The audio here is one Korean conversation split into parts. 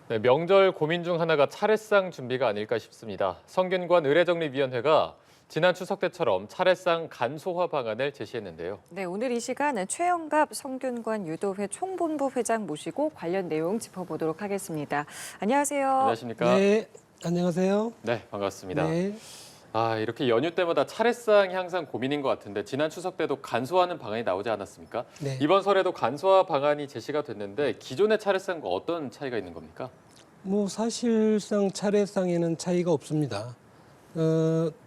네, 명절 고민 중 하나가 차례상 준비가 아닐까 싶습니다. 성균관 의례정리위원회가 지난 추석 때처럼 차례상 간소화 방안을 제시했는데요. 네, 오늘 이 시간은 최영갑 성균관 유도회 총본부 회장 모시고 관련 내용 짚어보도록 하겠습니다. 안녕하세요. 안녕하십니까? 네, 안녕하세요. 네, 반갑습니다. 네, 이렇게 연휴 때마다 차례상이 항상 고민인 것 같은데 지난 추석 때도 간소화하는 방안이 나오지 않았습니까? 네. 이번 설에도 간소화 방안이 제시가 됐는데 기존의 차례상과 어떤 차이가 있는 겁니까? 뭐 사실상 차례상에는 차이가 없습니다.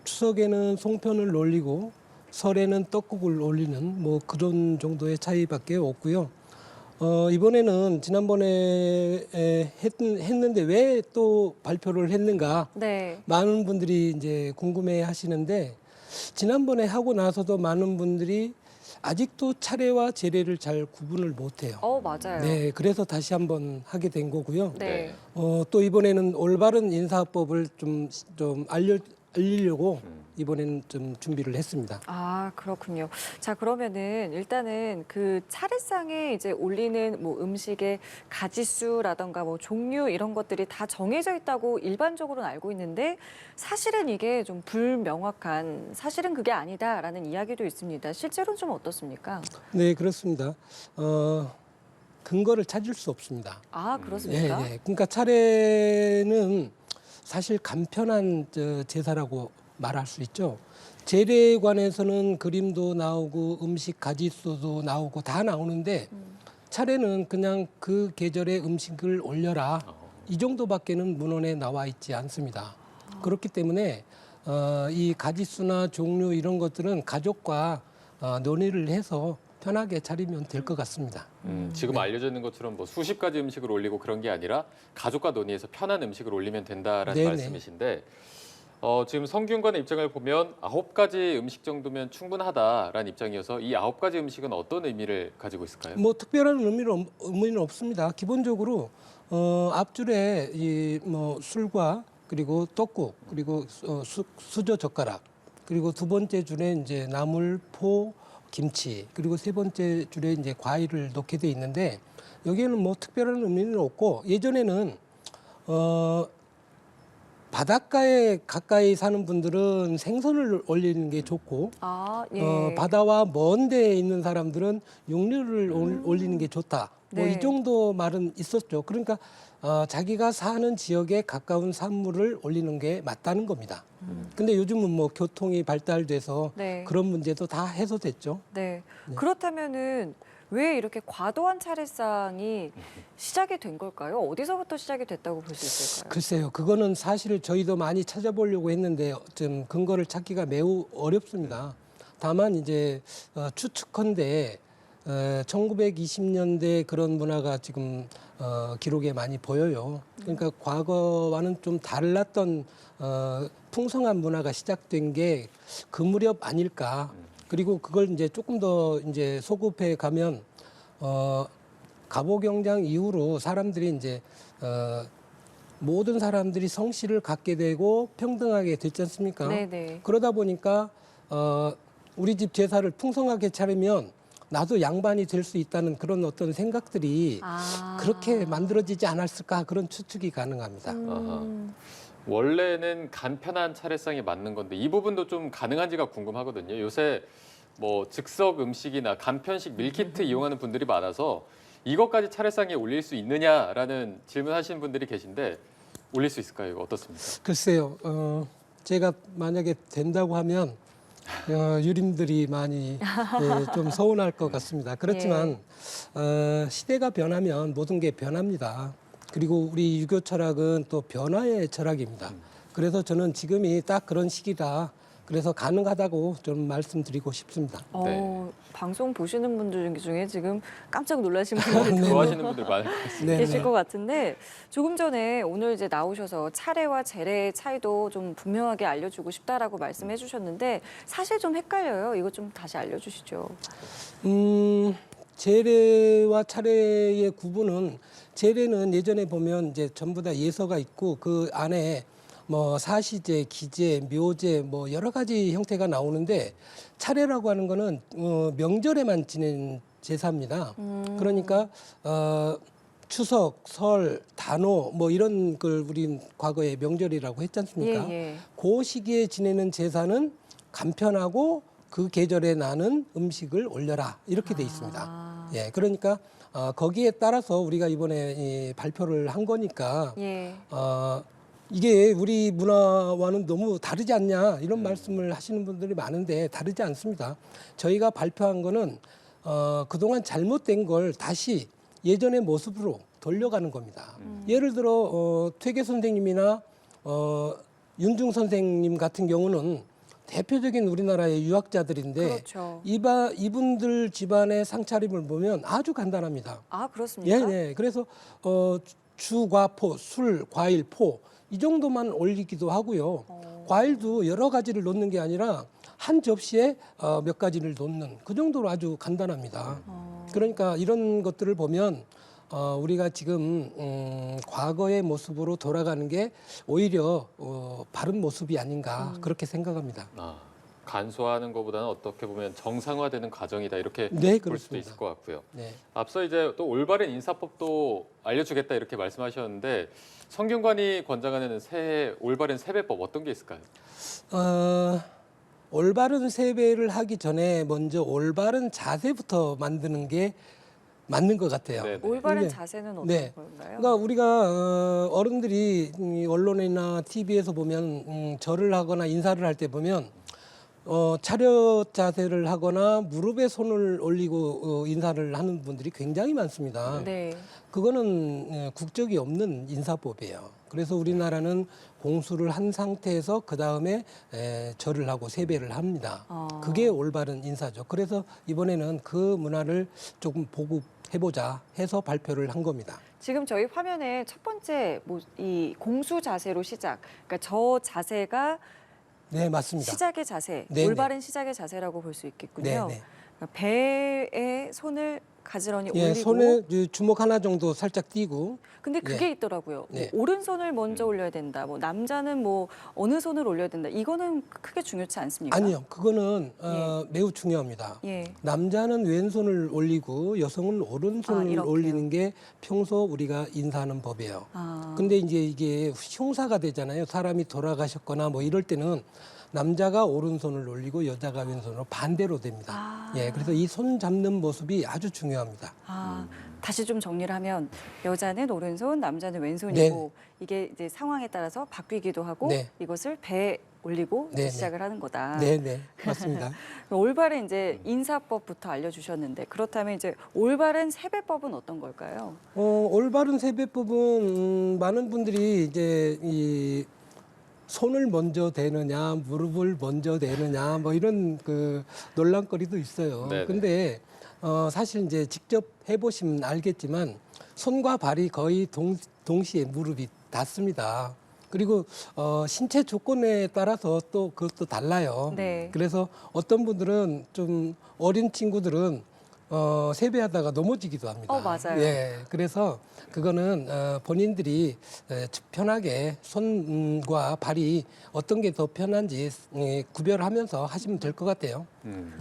추석에는 송편을 올리고 설에는 떡국을 올리는 뭐 그런 정도의 차이밖에 없고요. 이번에는 지난번에 했는데 왜 또 발표를 했는가? 네. 많은 분들이 이제 궁금해 하시는데 지난번에 하고 나서도 많은 분들이 아직도 차례와 제례를 잘 구분을 못 해요. 맞아요. 네, 그래서 다시 한번 하게 된 거고요. 네. 또 이번에는 올바른 인사법을 좀 알리려고 이번에는 좀 준비를 했습니다. 아, 그렇군요. 자, 그러면은 일단은 그 차례상에 이제 올리는 뭐 음식의 가짓수라던가 뭐 종류 이런 것들이 다 정해져 있다고 일반적으로는 알고 있는데 사실은 이게 좀 불명확한 사실은 그게 아니다라는 이야기도 있습니다. 실제로는 좀 어떻습니까? 네, 그렇습니다. 근거를 찾을 수 없습니다. 아, 그렇습니까? 네. 그러니까 차례는 사실 간편한 제사라고 말할 수 있죠. 제례에 관해서는 그림도 나오고 음식 가짓수도 나오고 다 나오는데 차례는 그냥 그 계절의 음식을 올려라. 이 정도밖에는 문헌에 나와 있지 않습니다. 그렇기 때문에 이 가짓수나 종류 이런 것들은 가족과 논의를 해서 편하게 차리면 될 것 같습니다. 지금 알려져 있는 것처럼 뭐 수십 가지 음식을 올리고 그런 게 아니라 가족과 논의해서 편한 음식을 올리면 된다라는 네네. 말씀이신데 지금 성균관의 입장을 보면 9가지 음식 정도면 충분하다라는 입장이어서 이 9가지 음식은 어떤 의미를 가지고 있을까요? 뭐 특별한 의미는 없습니다. 기본적으로 앞줄에 이 뭐 술과 그리고 떡국 그리고 수저 젓가락 그리고 두 번째 줄에 이제 나물, 포, 김치 그리고 세 번째 줄에 이제 과일을 넣게 돼 있는데 여기에는 뭐 특별한 의미는 없고 예전에는 바닷가에 가까이 사는 분들은 생선을 올리는 게 좋고 아, 예. 바다와 먼 데에 있는 사람들은 육류를 올리는 게 좋다. 뭐 네. 이 정도 말은 있었죠. 그러니까 자기가 사는 지역에 가까운 산물을 올리는 게 맞다는 겁니다. 근데 요즘은 뭐 교통이 발달돼서 네. 그런 문제도 다 해소됐죠. 네. 그렇다면은 왜 이렇게 과도한 차례상이 시작이 된 걸까요? 어디서부터 시작이 됐다고 볼 수 있을까요? 글쎄요, 그거는 사실 저희도 많이 찾아보려고 했는데 좀 근거를 찾기가 매우 어렵습니다. 다만 이제 추측컨대 1920년대 그런 문화가 지금 기록에 많이 보여요. 그러니까 과거와는 좀 달랐던 풍성한 문화가 시작된 게 그 무렵 아닐까. 그리고 그걸 이제 조금 더 이제 소급해 가면 갑오경장 이후로 사람들이 이제 모든 사람들이 성씨를 갖게 되고 평등하게 됐지 않습니까? 네네. 그러다 보니까 우리 집 제사를 풍성하게 차리면 나도 양반이 될 수 있다는 그런 어떤 생각들이 그렇게 만들어지지 않았을까 그런 추측이 가능합니다. 원래는 간편한 차례상이 맞는 건데 이 부분도 좀 가능한지가 궁금하거든요. 요새 뭐 즉석 음식이나 간편식 밀키트 이용하는 분들이 많아서 이것까지 차례상에 올릴 수 있느냐라는 질문하시는 분들이 계신데 올릴 수 있을까요? 이거 어떻습니까? 글쎄요, 제가 만약에 된다고 하면 유림들이 많이 좀 서운할 것 같습니다. 그렇지만 시대가 변하면 모든 게 변합니다. 그리고 우리 유교 철학은 또 변화의 철학입니다. 그래서 저는 지금이 딱 그런 시기다. 그래서 가능하다고 좀 말씀드리고 싶습니다. 네. 방송 보시는 분들 중에 지금 깜짝 놀라신 분들도 좋아하시는 분들 많을 것 같습니다. 네, 계실 네. 것 같은데 조금 전에 오늘 이제 나오셔서 차례와 제례의 차이도 좀 분명하게 알려주고 싶다라고 말씀해 주셨는데 사실 좀 헷갈려요. 이거 좀 다시 알려주시죠. 제례와 차례의 구분은 제례는 예전에 보면 이제 전부 다 예서가 있고 그 안에 뭐 사시제, 기제, 묘제 뭐 여러 가지 형태가 나오는데 차례라고 하는 거는 명절에만 지낸 제사입니다. 그러니까 추석, 설, 단오 뭐 이런 걸 우린 과거에 명절이라고 했지 않습니까? 예. 그 시기에 지내는 제사는 간편하고 그 계절에 나는 음식을 올려라 이렇게 돼 있습니다. 아. 예, 그러니까 거기에 따라서 우리가 이번에 이 발표를 한 거니까 예. 이게 우리 문화와는 너무 다르지 않냐 이런 말씀을 하시는 분들이 많은데 다르지 않습니다. 저희가 발표한 거는 그동안 잘못된 걸 다시 예전의 모습으로 돌려가는 겁니다. 예를 들어 퇴계 선생님이나 윤중 선생님 같은 경우는 대표적인 우리나라의 유학자들인데 그렇죠. 이분들 집안의 상차림을 보면 아주 간단합니다. 아, 그렇습니까? 예, 네. 그래서 주과포, 술, 과일, 포 이 정도만 올리기도 하고요. 과일도 여러 가지를 넣는 게 아니라 한 접시에 몇 가지를 넣는 그 정도로 아주 간단합니다. 그러니까 이런 것들을 보면 우리가 지금 과거의 모습으로 돌아가는 게 오히려 바른 모습이 아닌가 그렇게 생각합니다. 간소화하는 것보다는 어떻게 보면 정상화되는 과정이다 이렇게 네, 볼 수도 그렇습니다. 있을 것 같고요. 네. 앞서 이제 또 올바른 인사법도 알려주겠다 이렇게 말씀하셨는데 성균관이 권장하는 올바른 세배법 어떤 게 있을까요? 올바른 세배를 하기 전에 먼저 올바른 자세부터 만드는 게 맞는 것 같아요. 네. 올바른 네. 자세는 어떤 네. 건가요? 그러니까 우리가 어른들이 언론이나 TV에서 보면 절을 하거나 인사를 할 때 보면 차렷 자세를 하거나 무릎에 손을 올리고 인사를 하는 분들이 굉장히 많습니다. 네. 그거는 국적이 없는 인사법이에요. 그래서 우리나라는 공수를 한 상태에서 그 다음에 절을 하고 세배를 합니다. 그게 올바른 인사죠. 그래서 이번에는 그 문화를 조금 보급해보자 해서 발표를 한 겁니다. 지금 저희 화면에 첫 번째 이 공수 자세로 시작. 그러니까 저 자세가 네, 맞습니다. 시작의 자세, 네네. 올바른 시작의 자세라고 볼 수 있겠군요. 네네. 그러니까 배에 손을 가지런히 예, 올리고. 손에 주먹 하나 정도 살짝 띄고. 근데 그게 있더라고요. 네. 뭐 오른손을 먼저 올려야 된다. 뭐 남자는 뭐 어느 손을 올려야 된다. 이거는 크게 중요치 않습니까? 아니요, 그거는 예. 매우 중요합니다. 예. 남자는 왼손을 올리고 여성은 오른손을 이렇게요? 올리는 게 평소 우리가 인사하는 법이에요. 아. 근데 이제 이게 흉사가 되잖아요. 사람이 돌아가셨거나 뭐 이럴 때는 남자가 오른손을 올리고 여자가 왼손으로 반대로 됩니다. 아. 예, 그래서 이 손 잡는 모습이 아주 중요합니다. 다시 좀 정리를 하면 여자는 오른손, 남자는 왼손이고 네. 이게 이제 상황에 따라서 바뀌기도 하고 네. 이것을 배에 올리고 네, 네. 시작을 하는 거다. 네, 네, 맞습니다. 올바른 이제 인사법부터 알려주셨는데 그렇다면 이제 올바른 세배법은 어떤 걸까요? 올바른 세배법은 많은 분들이 이제 이 손을 먼저 대느냐, 무릎을 먼저 대느냐, 뭐 이런 그 논란거리도 있어요. 네네. 근데 사실 이제 직접 해보시면 알겠지만 손과 발이 거의 동시에 무릎이 닿습니다. 그리고 신체 조건에 따라서 또 그것도 달라요. 네. 그래서 어떤 분들은 좀 어린 친구들은 세배하다가 넘어지기도 합니다. 맞아요. 예, 그래서 그거는 본인들이 편하게 손과 발이 어떤 게 더 편한지 구별하면서 하시면 될 것 같아요.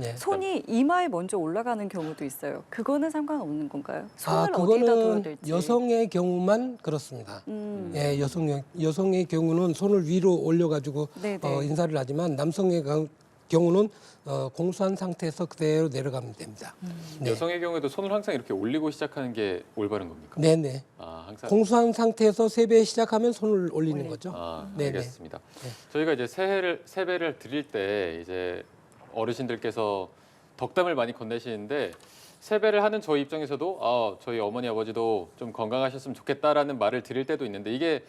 예. 손이 이마에 먼저 올라가는 경우도 있어요. 그거는 상관없는 건가요? 손을 어디다 둬야 그거는 될지. 여성의 경우만 그렇습니다. 예, 여성의 경우는 손을 위로 올려가지고 네네. 인사를 하지만 남성의 경우는 공수한 상태에서 그대로 내려가면 됩니다. 네. 여성의 경우에도 손을 항상 이렇게 올리고 시작하는 게 올바른 겁니까? 네네. 항상. 공수한 상태에서 세배 시작하면 손을 올리는 거죠. 네네. 알겠습니다. 네. 저희가 이제 세배를 드릴 때 이제 어르신들께서 덕담을 많이 건네시는데 세배를 하는 저희 입장에서도 저희 어머니 아버지도 좀 건강하셨으면 좋겠다라는 말을 드릴 때도 있는데 이게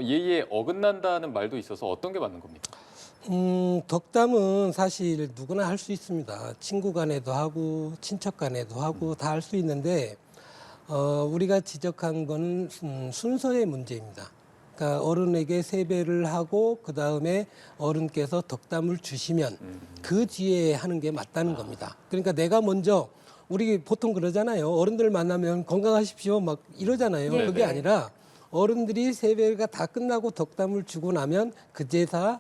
예의에 어긋난다는 말도 있어서 어떤 게 맞는 겁니까? 덕담은 사실 누구나 할 수 있습니다. 친구 간에도 하고 친척 간에도 하고 다 할 수 있는데 우리가 지적한 거는 순서의 문제입니다. 그러니까 어른에게 세배를 하고 그 다음에 어른께서 덕담을 주시면 그 뒤에 하는 게 맞다는 겁니다. 그러니까 내가 먼저 우리 보통 그러잖아요. 어른들 만나면 건강하십시오 막 이러잖아요. 네, 그게 네. 아니라 어른들이 세배가 다 끝나고 덕담을 주고 나면 그제서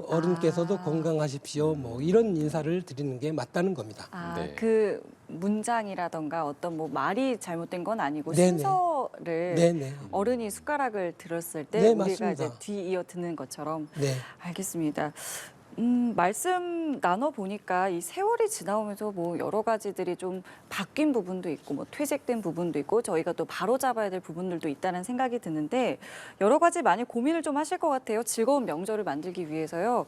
어른께서도 건강하십시오 뭐 이런 인사를 드리는 게 맞다는 겁니다. 네. 그 문장이라던가 어떤 뭐 말이 잘못된 건 아니고 네네. 순서를 네네. 어른이 숟가락을 들었을 때 네, 우리가 맞습니다. 이제 뒤이어 듣는 것처럼 네. 알겠습니다. 말씀 나눠 보니까 이 세월이 지나오면서 뭐 여러 가지들이 좀 바뀐 부분도 있고 뭐 퇴색된 부분도 있고 저희가 또 바로 잡아야 될 부분들도 있다는 생각이 드는데 여러 가지 많이 고민을 좀 하실 것 같아요. 즐거운 명절을 만들기 위해서요.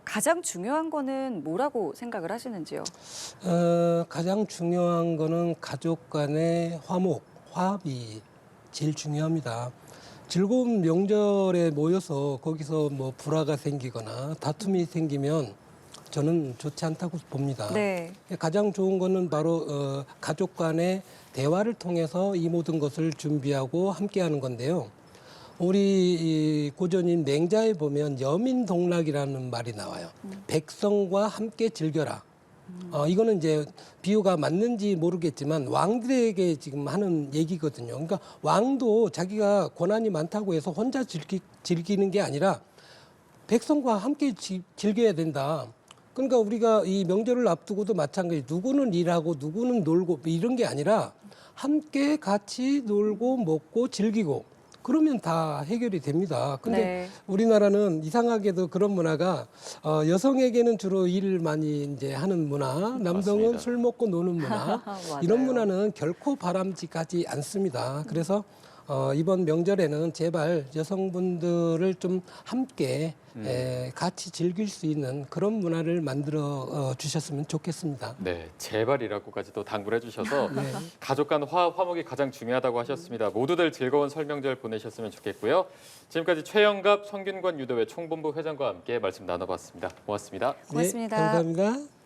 가장 중요한 거는 뭐라고 생각을 하시는지요? 가장 중요한 거는 가족 간의 화합이 제일 중요합니다. 즐거운 명절에 모여서 거기서 뭐 불화가 생기거나 다툼이 생기면 저는 좋지 않다고 봅니다. 네. 가장 좋은 거는 바로 가족 간의 대화를 통해서 이 모든 것을 준비하고 함께하는 건데요. 우리 이 고전인 맹자에 보면 여민동락이라는 말이 나와요. 백성과 함께 즐겨라. 이거는 이제 비유가 맞는지 모르겠지만 왕들에게 지금 하는 얘기거든요. 그러니까 왕도 자기가 권한이 많다고 해서 혼자 즐기는 게 아니라 백성과 함께 즐겨야 된다. 그러니까 우리가 이 명절을 앞두고도 마찬가지 누구는 일하고 누구는 놀고 이런 게 아니라 함께 같이 놀고 먹고 즐기고 그러면 다 해결이 됩니다. 근데 네. 우리나라는 이상하게도 그런 문화가 여성에게는 주로 일을 많이 이제 하는 문화, 남성은 맞습니다. 술 먹고 노는 문화 맞아요. 이런 문화는 결코 바람직하지 않습니다. 그래서 이번 명절에는 제발 여성분들을 좀 함께 같이 즐길 수 있는 그런 문화를 만들어 주셨으면 좋겠습니다. 네, 제발이라고까지 또 당부를 해주셔서 네. 가족 간 화목이 가장 중요하다고 하셨습니다. 모두들 즐거운 설 명절 보내셨으면 좋겠고요. 지금까지 최영갑 성균관 유도회 총본부 회장과 함께 말씀 나눠봤습니다. 고맙습니다. 고맙습니다. 네, 감사합니다.